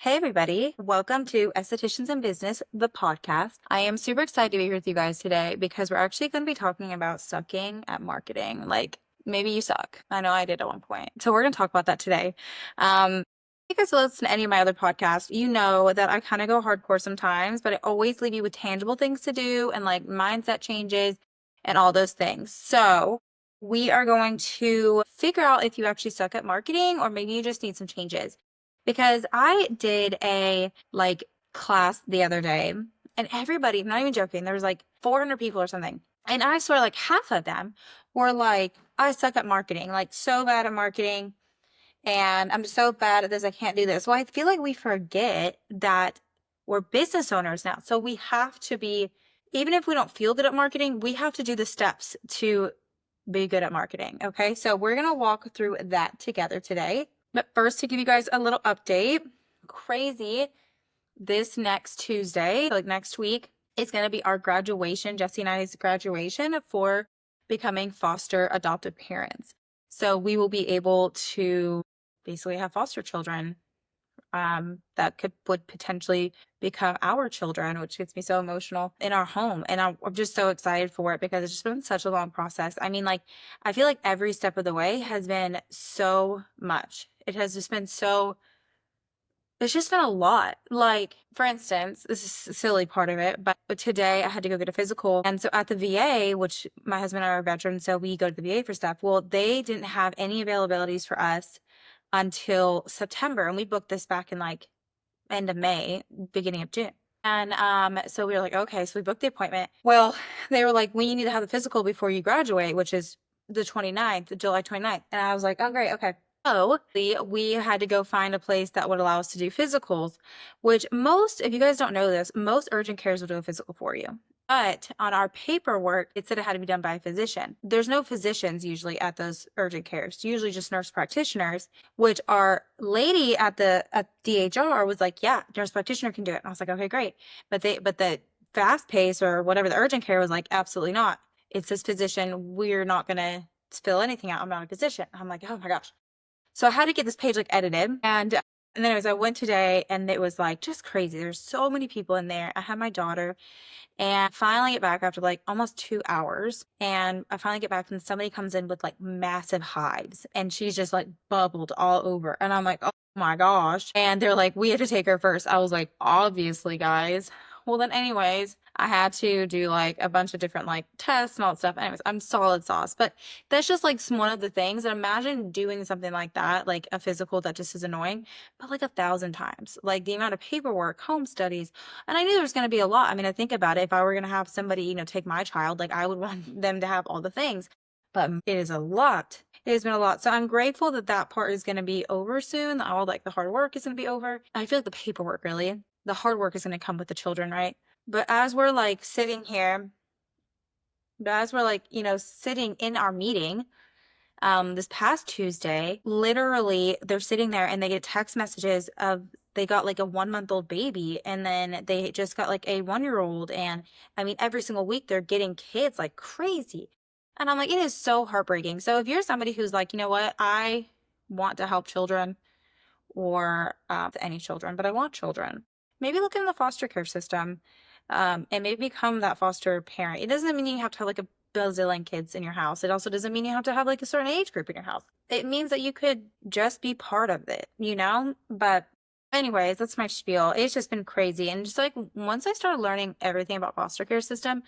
Hey everybody, welcome to Estheticians in Business, the podcast. I am super excited to be here with you guys today because we're actually going to be talking about sucking at marketing. Like maybe you suck. I know I did at one point. So we're going to talk about that today. If you guys listen to any of my other podcasts, you know that I kind of go hardcore sometimes, but I always leave you with tangible things to do and like mindset changes and all those things. So we are going to figure out if you actually suck at marketing or maybe you just need some changes. Because I did a class the other day and everybody, not even joking, there was like 400 people or something. And I swear like half of them were like, I suck at marketing, like so bad at marketing. And I'm so bad at this, I can't do this. Well, I feel like we forget that we're business owners now. So we have to be, even if we don't feel good at marketing, we have to do the steps to be good at marketing. Okay. So we're going to walk through that together today. But first, to give you guys a little update, crazy, this next Tuesday, like next week, is going to be our graduation, Jesse and I's graduation for becoming foster adoptive parents. So we will be able to basically have foster children that would potentially become our children, which gets me so emotional in our home. And I'm just so excited for it because it's just been such a long process. I mean, like, I feel like every step of the way has been so much. It has just been so, it's just been a lot. Like, for instance, this is a silly part of it, but today I had to go get a physical. And so at the VA, which my husband and I are veterans, so we go to the VA for stuff. Well, they didn't have any availabilities for us until September. And we booked this back in like end of May, beginning of June. And so we were like, okay, so we booked the appointment. Well, they were like, we need to have the physical before you graduate, which is the 29th, July 29th. And I was like, oh, great, okay. So we had to go find a place that would allow us to do physicals, which most, if you guys don't know this, most urgent cares will do a physical for you. But on our paperwork, it said it had to be done by a physician. There's no physicians usually at those urgent cares, usually just nurse practitioners, which our lady at DHR was like, yeah, nurse practitioner can do it. And I was like, okay, great. But the fast pace or whatever, the urgent care was like, absolutely not. It says physician, we're not going to fill anything out. I'm not a physician. I'm like, oh my gosh. So I had to get this page like edited. And anyways, I went today and it was like just crazy. There's so many people in there. I had my daughter and finally get back after like almost 2 hours. And I finally get back and somebody comes in with like massive hives and she's just like bubbled all over. And I'm like, oh my gosh. And they're like, we have to take her first. I was like, obviously, guys. Well, then, anyways, I had to do like a bunch of different like tests and all that stuff. Anyways, I'm solid sauce, but that's just like one of the things. And imagine doing something like that, like a physical that just is annoying, but like 1,000 times. Like the amount of paperwork, home studies, and I knew there was going to be a lot. I mean, I think about it. If I were going to have somebody, take my child, like I would want them to have all the things. But it is a lot. It has been a lot. So I'm grateful that that part is going to be over soon. All like the hard work is going to be over. I feel like the paperwork really, the hard work is going to come with the children, right? But as we're like sitting here, but as we're like, sitting in our meeting, this past Tuesday, literally they're sitting there and they get text messages of they got like a 1 month old baby and then they just got like a 1 year old. And I mean, every single week they're getting kids like crazy. And I'm like, it is so heartbreaking. So if you're somebody who's like, you know what, I want to help children or any children, but I want children, maybe look in the foster care system and maybe become that foster parent. It doesn't mean you have to have like a bazillion kids in your house. It also doesn't mean you have to have like a certain age group in your house. It means that you could just be part of it, But anyways, that's my spiel. It's just been crazy. And just like once I started learning everything about foster care system,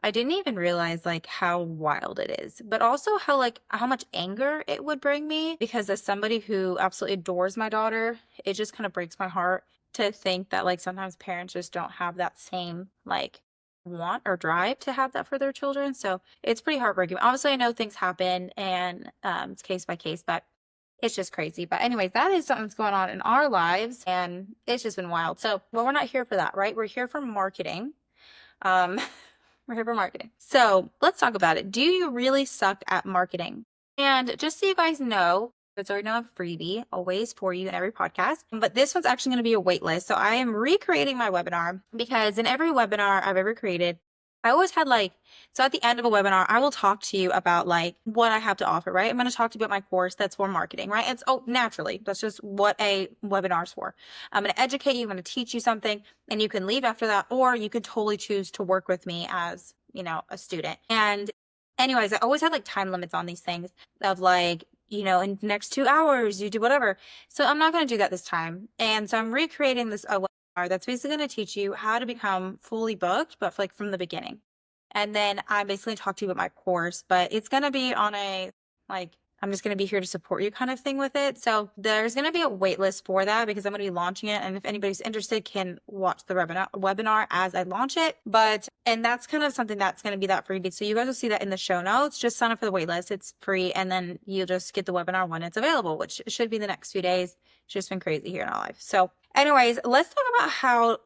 I didn't even realize like how wild it is, but also how much anger it would bring me because as somebody who absolutely adores my daughter, it just kind of breaks my heart to think that like sometimes parents just don't have that same like want or drive to have that for their children. So it's pretty heartbreaking. Obviously, I know things happen and it's case by case, but it's just crazy. But anyways, that is something that's going on in our lives and it's just been wild. So, well, we're not here for that, right? We're here for marketing. Um, we're here for marketing. So let's talk about it. Do you really suck at marketing? And just so you guys know, it's already now a freebie always for you in every podcast, but this one's actually going to be a wait list. So I am recreating my webinar because in every webinar I've ever created, I always had like, so at the end of a webinar, I will talk to you about like what I have to offer, right? I'm going to talk to you about my course that's for marketing, right? It's, oh, naturally, that's just what a webinar is for. I'm going to educate you, I'm going to teach you something, and you can leave after that, or you could totally choose to work with me as, a student. And anyways, I always had like time limits on these things of like, in the next 2 hours, you do whatever. So I'm not going to do that this time. And so I'm recreating this that's basically going to teach you how to become fully booked, but like from the beginning. And then I basically talk to you about my course, but it's going to be on a like, I'm just going to be here to support you kind of thing with it. So there's going to be a wait list for that because I'm going to be launching it. And if anybody's interested, can watch the webinar as I launch it. And that's kind of something that's going to be that freebie. So you guys will see that in the show notes. Just sign up for the wait list. It's free. And then you'll just get the webinar when it's available, which should be the next few days. It's just been crazy here in our life. So anyways, let's talk about how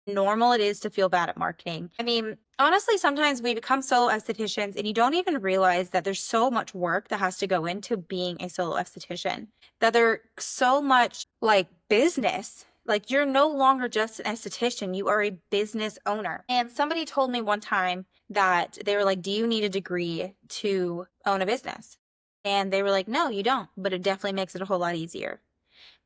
normal it is to feel bad at marketing. I mean, honestly, sometimes we become solo estheticians and you don't even realize that there's so much work that has to go into being a solo esthetician, that there's so much like business. Like you're no longer just an esthetician, you are a business owner. And somebody told me one time that they were like, do you need a degree to own a business? And they were like, no, you don't, but it definitely makes it a whole lot easier.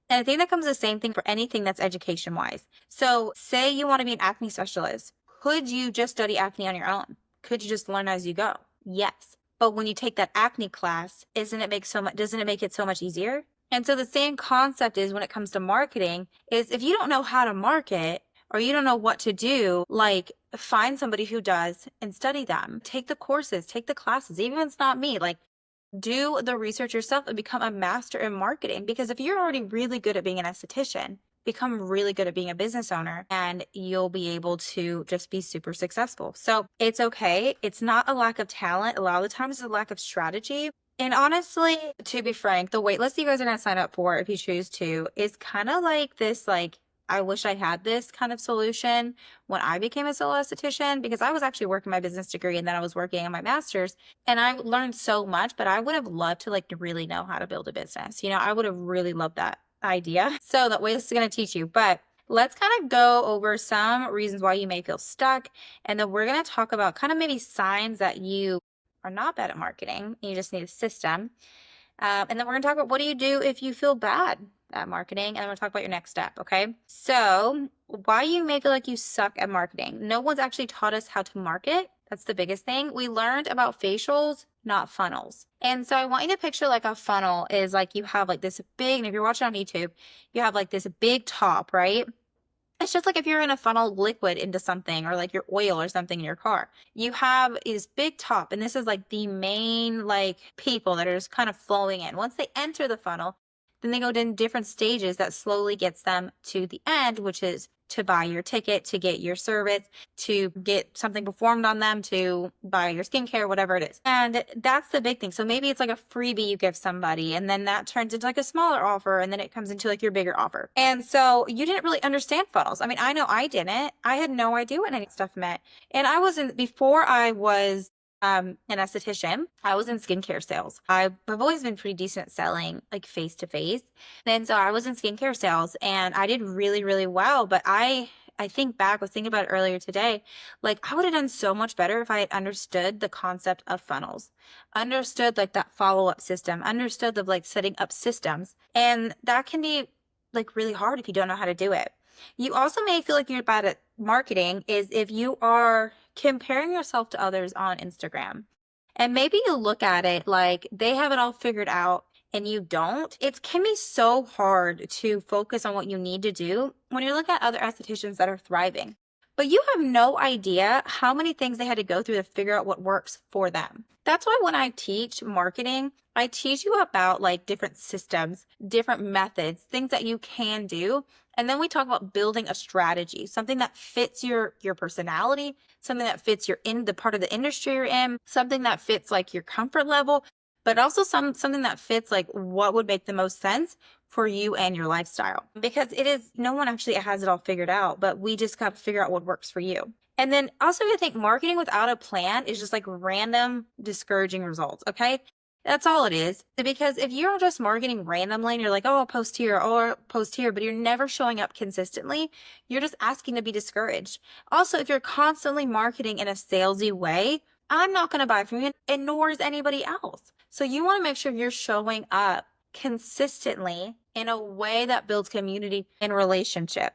And I think that comes the same thing for anything that's education wise. So say you want to be an acne specialist. Could you just study acne on your own? Could you just learn as you go? Yes. But when you take that acne class, doesn't it make it so much easier? And so the same concept is when it comes to marketing is if you don't know how to market or you don't know what to do, like find somebody who does and study them. Take the courses, take the classes, even if it's not me, like do the research yourself and become a master in marketing. Because if you're already really good at being an esthetician, become really good at being a business owner and you'll be able to just be super successful. So it's okay. It's not a lack of talent. A lot of the times it's a lack of strategy. And honestly, to be frank, the waitlist you guys are going to sign up for, if you choose to, is kind of like this, like, I wish I had this kind of solution when I became a solo esthetician, because I was actually working my business degree and then I was working on my master's and I learned so much, but I would have loved to like really know how to build a business. I would have really loved that idea. So that waitlist is going to teach you, but let's kind of go over some reasons why you may feel stuck. And then we're going to talk about kind of maybe signs that you are not bad at marketing. You just need a system. And then we're going to talk about what do you do if you feel bad at marketing, and then we'll talk about your next step, okay? So why you may feel like you suck at marketing. No one's actually taught us how to market. That's the biggest thing. We learned about facials, not funnels. And so I want you to picture like a funnel is like you have like this big, and if you're watching on YouTube, you have like this big top, right? It's just like if you're in a funnel liquid into something or like your oil or something in your car. You have this big top, and this is like the main like people that are just kind of flowing in. Once they enter the funnel, then they go in different stages that slowly gets them to the end, which is to buy your ticket, to get your service, to get something performed on them, to buy your skincare, whatever it is. And that's the big thing. So maybe it's like a freebie you give somebody, and then that turns into like a smaller offer, and then it comes into like your bigger offer. And so you didn't really understand funnels. I mean, I know I didn't. I had no idea what any stuff meant. And before I was an esthetician, I was in skincare sales. I've always been pretty decent at selling like face to face. And so I was in skincare sales and I did really, really well. But I think back, I was thinking about it earlier today, like I would have done so much better if I had understood the concept of funnels, understood like that follow-up system, understood the like setting up systems. And that can be like really hard if you don't know how to do it. You also may feel like you're bad at marketing is if you are comparing yourself to others on Instagram. And maybe you look at it like they have it all figured out and you don't. It can be so hard to focus on what you need to do when you look at other estheticians that are thriving. But you have no idea how many things they had to go through to figure out what works for them. That's why when I teach marketing, I teach you about like different systems, different methods, things that you can do. And then we talk about building a strategy, something that fits your personality, something that fits the part of the industry you're in, something that fits like your comfort level, but also something that fits like what would make the most sense for you and your lifestyle. Because no one actually has it all figured out, but we just got to figure out what works for you. And then also I think marketing without a plan is just like random discouraging results, okay? That's all it is. Because if you're just marketing randomly and you're like, oh, I'll post here or post here, but you're never showing up consistently, you're just asking to be discouraged. Also, if you're constantly marketing in a salesy way, I'm not going to buy from you, and nor is anybody else. So you want to make sure you're showing up consistently in a way that builds community and relationship.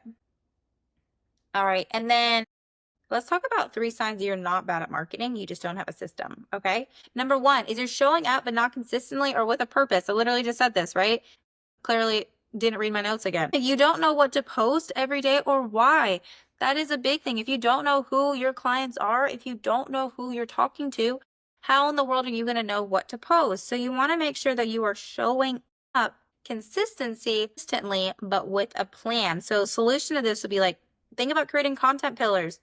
All right. And then let's talk about 3 signs you're not bad at marketing. You just don't have a system. Okay. Number 1 is you're showing up, but not consistently or with a purpose. I literally just said this, right? Clearly didn't read my notes again. If you don't know what to post every day or why, that is a big thing. If you don't know who your clients are, if you don't know who you're talking to, how in the world are you going to know what to post? So you want to make sure that you are showing up consistently, but with a plan. So solution to this would be like, think about creating content pillars,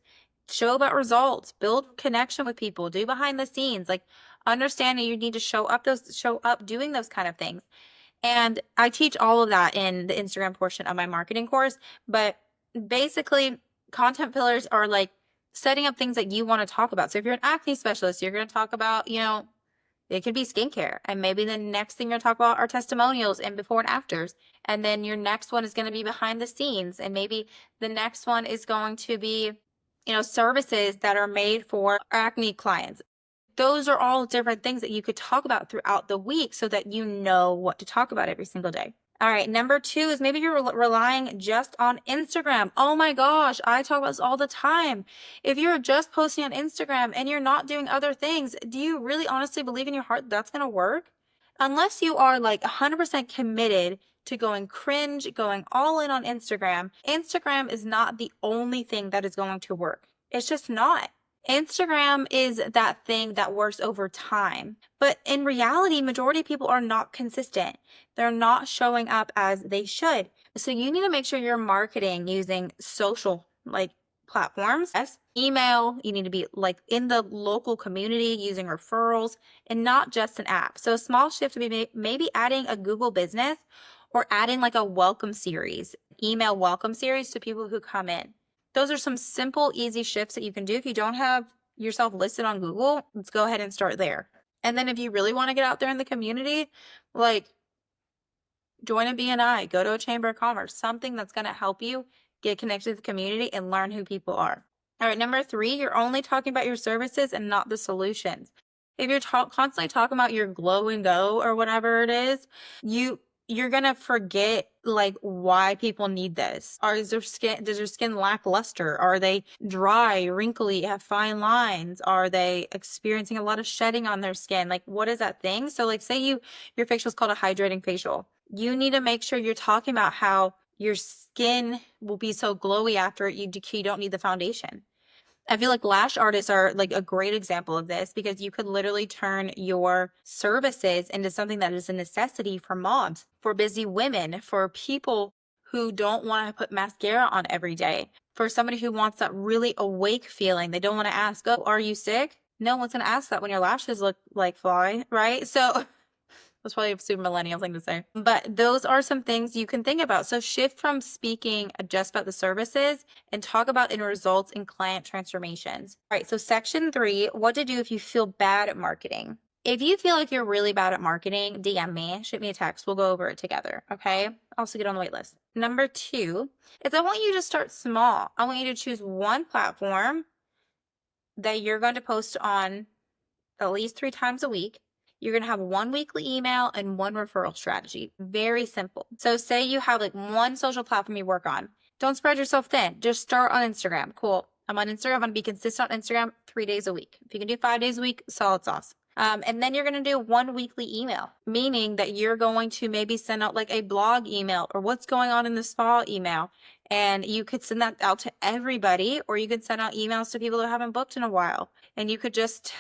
show about results, build connection with people, do behind the scenes, like understanding you need to show up doing those kind of things. And I teach all of that in the Instagram portion of my marketing course. But basically, content pillars are like setting up things that you want to talk about. So if you're an acne specialist, you're going to talk about, it could be skincare. And maybe the next thing you're going to talk about are testimonials and before and afters. And then your next one is going to be behind the scenes. And maybe the next one is going to be, services that are made for acne clients. Those are all different things that you could talk about throughout the week so that you know what to talk about every single day. All right, number 2 is maybe you're relying just on Instagram. Oh my gosh, I talk about this all the time. If you're just posting on Instagram and you're not doing other things, do you really honestly believe in your heart that's going to work? Unless you are like 100% committed to going cringe, going all in on Instagram, Instagram is not the only thing that is going to work. It's just not. Instagram is that thing that works over time. But in reality, majority of people are not consistent. They're not showing up as they should. So you need to make sure you're marketing using social like platforms. Yes. Email, you need to be like in the local community using referrals and not just an app. So a small shift would be maybe adding a Google business or adding like a welcome series, email welcome series to people who come in. Those are some simple, easy shifts that you can do. If you don't have yourself listed on Google, let's go ahead and start there. And then if you really want to get out there in the community, like join a BNI, go to a chamber of commerce, something that's going to help you get connected to the community and learn who people are. All right, number 3, you're only talking about your services and not the solutions. If you're constantly talking about your glow and go or whatever it is, you're gonna forget like why people need this. Does their skin lackluster? Are they dry, wrinkly, have fine lines? Are they experiencing a lot of shedding on their skin? Like what is that thing? So like say your facial is called a hydrating facial. You need to make sure you're talking about how your skin will be so glowy after it, you don't need the foundation. I feel like lash artists are like a great example of this because you could literally turn your services into something that is a necessity for moms, for busy women, for people who don't want to put mascara on every day, for somebody who wants that really awake feeling. They don't want to ask, oh, are you sick? No one's going to ask that when your lashes look like fly, right? So that's probably a super millennial thing to say. But those are some things you can think about. So shift from speaking just about the services and talk about in results in client transformations. All right, so section 3, what to do if you feel bad at marketing. If you feel like you're really bad at marketing, DM me, shoot me a text. We'll go over it together, okay? Also get on the wait list. Number 2 is I want you to start small. I want you to choose one platform that you're going to post on at least 3 times a week. You're going to have one weekly email and one referral strategy. Very simple. So say you have like one social platform you work on. Don't spread yourself thin. Just start on Instagram. Cool. I'm on Instagram. I'm going to be consistent on Instagram 3 days a week. If you can do 5 days a week, solid sauce. And then you're going to do one weekly email, meaning that you're going to maybe send out like a blog email or what's going on in the spa email. And you could send that out to everybody, or you could send out emails to people who haven't booked in a while. And you could just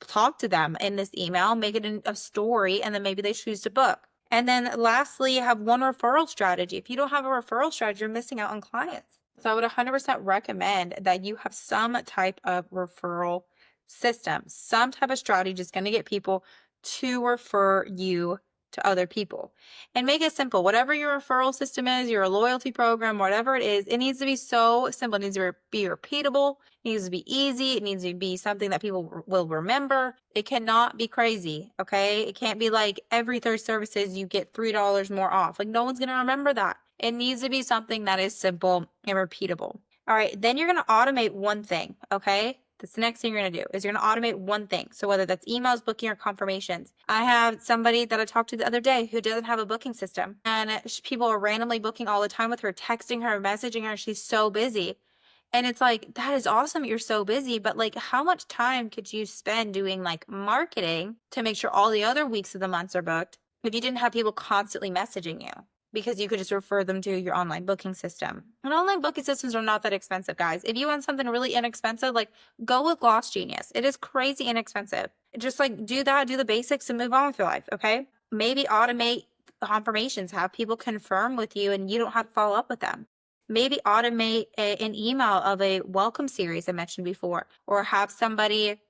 talk to them in this email, make it a story, and then maybe they choose to book. And then lastly, have one referral strategy. If you don't have a referral strategy, you're missing out on clients. So I would 100% recommend that you have some type of referral system, some type of strategy that's going to get people to refer you to other people. And make it simple. Whatever your referral system is, your loyalty program, whatever it is, it needs to be so simple. It needs to be repeatable. It needs to be easy. It needs to be something that people will remember. It cannot be crazy, okay? It can't be like every 30 services you get $3 more off. Like no one's going to remember that. It needs to be something that is simple and repeatable. All right, then you're going to automate one thing, okay? That's the next thing you're going to do is you're going to automate one thing. So whether that's emails, booking, or confirmations. I have somebody that I talked to the other day who doesn't have a booking system, and people are randomly booking all the time with her, texting her, messaging her. She's so busy. And it's like, that is awesome. You're so busy, but like, how much time could you spend doing like marketing to make sure all the other weeks of the months are booked if you didn't have people constantly messaging you? Because you could just refer them to your online booking system. And online booking systems are not that expensive, guys. If you want something really inexpensive, like go with Gloss Genius. It is crazy inexpensive. Just like do that, do the basics and move on with your life, okay? Maybe automate confirmations, have people confirm with you and you don't have to follow up with them. Maybe automate an email of a welcome series I mentioned before, or have somebody,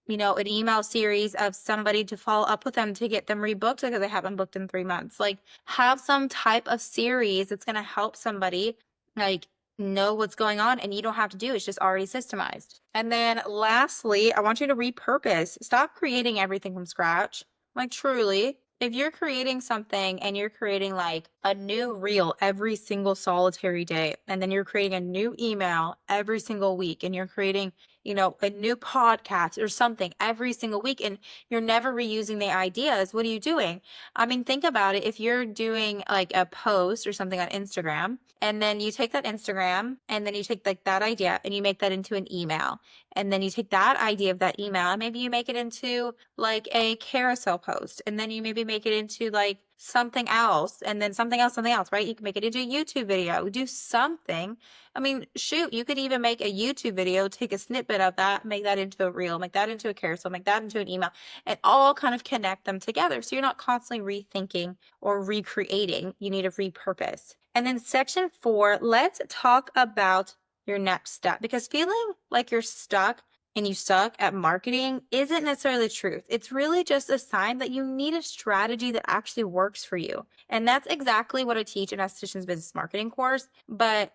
an email series of somebody to follow up with them to get them rebooked because they haven't booked in 3 months. Like have some type of series that's going to help somebody like know what's going on and you don't have to do it. It's just already systemized. And then lastly, I want you to repurpose. Stop creating everything from scratch. Like truly, if you're creating something and you're creating like a new reel every single solitary day, and then you're creating a new email every single week, and you're creating a new podcast or something every single week, and you're never reusing the ideas, what are you doing? I mean, think about it. If you're doing like a post or something on Instagram, and then you take that Instagram and then you take like that idea and you make that into an email, and then you take that idea of that email and maybe you make it into like a carousel post, and then you maybe make it into like something else, and then something else, right? You can make it into a YouTube video, do something. I mean, shoot, you could even make a YouTube video, take a snippet of that, make that into a reel, make that into a carousel, make that into an email, and all kind of connect them together. So you're not constantly rethinking or recreating. You need to repurpose. And then section 4, let's talk about your next step, because feeling like you're stuck and you suck at marketing isn't necessarily the truth. It's really just a sign that you need a strategy that actually works for you. And that's exactly what I teach in Estheticians Business Marketing course. But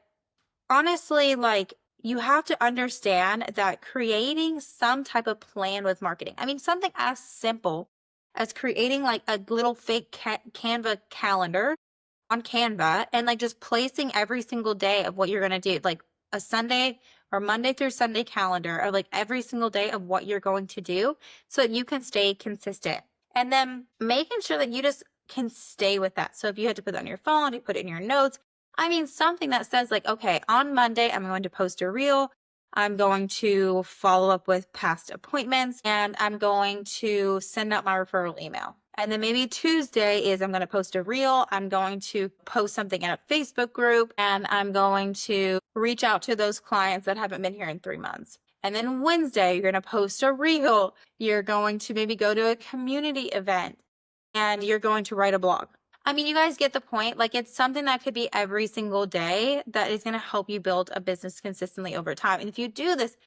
honestly, like you have to understand that creating some type of plan with marketing, I mean, something as simple as creating like a little fake Canva calendar on Canva and like just placing every single day of what you're going to do, like a Sunday or Monday through Sunday calendar of like every single day of what you're going to do so that you can stay consistent. And then making sure that you just can stay with that. So if you had to put it on your phone, you put it in your notes. I mean, something that says like, okay, on Monday, I'm going to post a reel. I'm going to follow up with past appointments, and I'm going to send out my referral email. And then maybe Tuesday is I'm going to post a reel. I'm going to post something in a Facebook group, and I'm going to reach out to those clients that haven't been here in 3 months. And then Wednesday, you're going to post a reel. You're going to maybe go to a community event, and you're going to write a blog. I mean, you guys get the point. Like it's something that could be every single day that is going to help you build a business consistently over time. And if you do this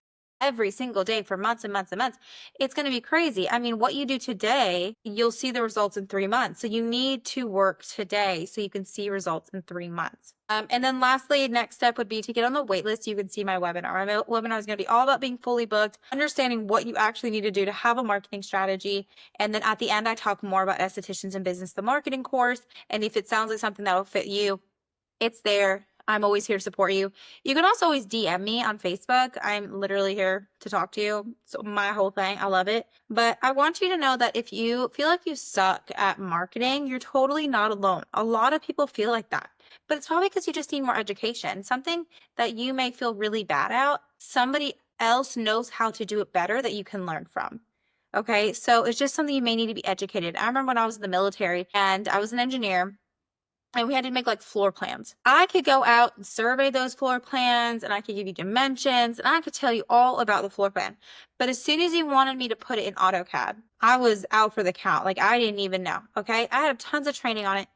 every single day for months and months and months, it's going to be crazy. I mean, what you do today, you'll see the results in 3 months. So you need to work today so you can see results in 3 months. And then lastly, next step would be to get on the wait list. You can see my webinar. My webinar is going to be all about being fully booked, understanding what you actually need to do to have a marketing strategy. And then at the end, I talk more about Estheticians in Business, the marketing course. And if it sounds like something that will fit you, it's there. I'm always here to support you. You can also always DM me on Facebook. I'm literally here to talk to you. So my whole thing, I love it. But I want you to know that if you feel like you suck at marketing, you're totally not alone. A lot of people feel like that. But it's probably because you just need more education. Something that you may feel really bad at, somebody else knows how to do it better that you can learn from. Okay, so it's just something you may need to be educated. I remember when I was in the military and I was an engineer, and we had to make like floor plans. I could go out and survey those floor plans, and I could give you dimensions, and I could tell you all about the floor plan. But as soon as you wanted me to put it in AutoCAD, I was out for the count. Like I didn't even know. Okay, I had tons of training on it,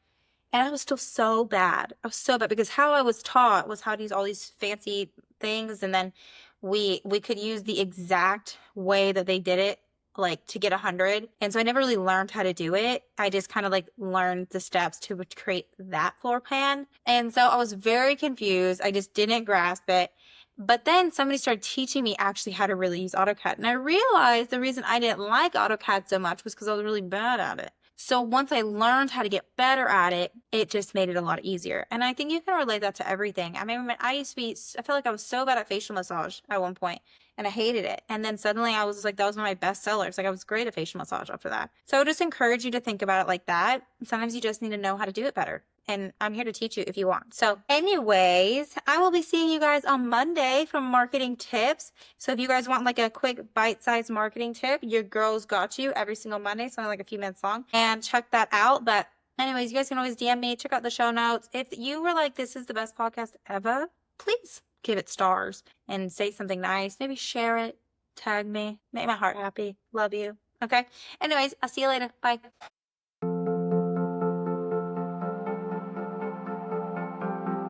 and I was still so bad. I was so bad because how I was taught was how to use all these fancy things, and then we could use the exact way that they did it like to get 100. And so I never really learned how to do it. I just kind of like learned the steps to create that floor plan. And so I was very confused. I just didn't grasp it. But then somebody started teaching me actually how to really use AutoCAD. And I realized the reason I didn't like AutoCAD so much was because I was really bad at it. So once I learned how to get better at it, it just made it a lot easier. And I think you can relate that to everything. I mean, I used to be, I feel like I was so bad at facial massage at one point and I hated it. And then suddenly I was like, that was one of my best sellers. Like I was great at facial massage after that. So I would just encourage you to think about it like that. Sometimes you just need to know how to do it better. And I'm here to teach you if you want. So anyways, I will be seeing you guys on Monday for marketing tips. So if you guys want like a quick bite-sized marketing tip, your girls got you every single Monday. So only like a few minutes long, and check that out. But anyways, you guys can always DM me, check out the show notes. If you were like, this is the best podcast ever, please give it stars and say something nice. Maybe share it, tag me, make my heart happy. Love you. Okay. Anyways, I'll see you later. Bye.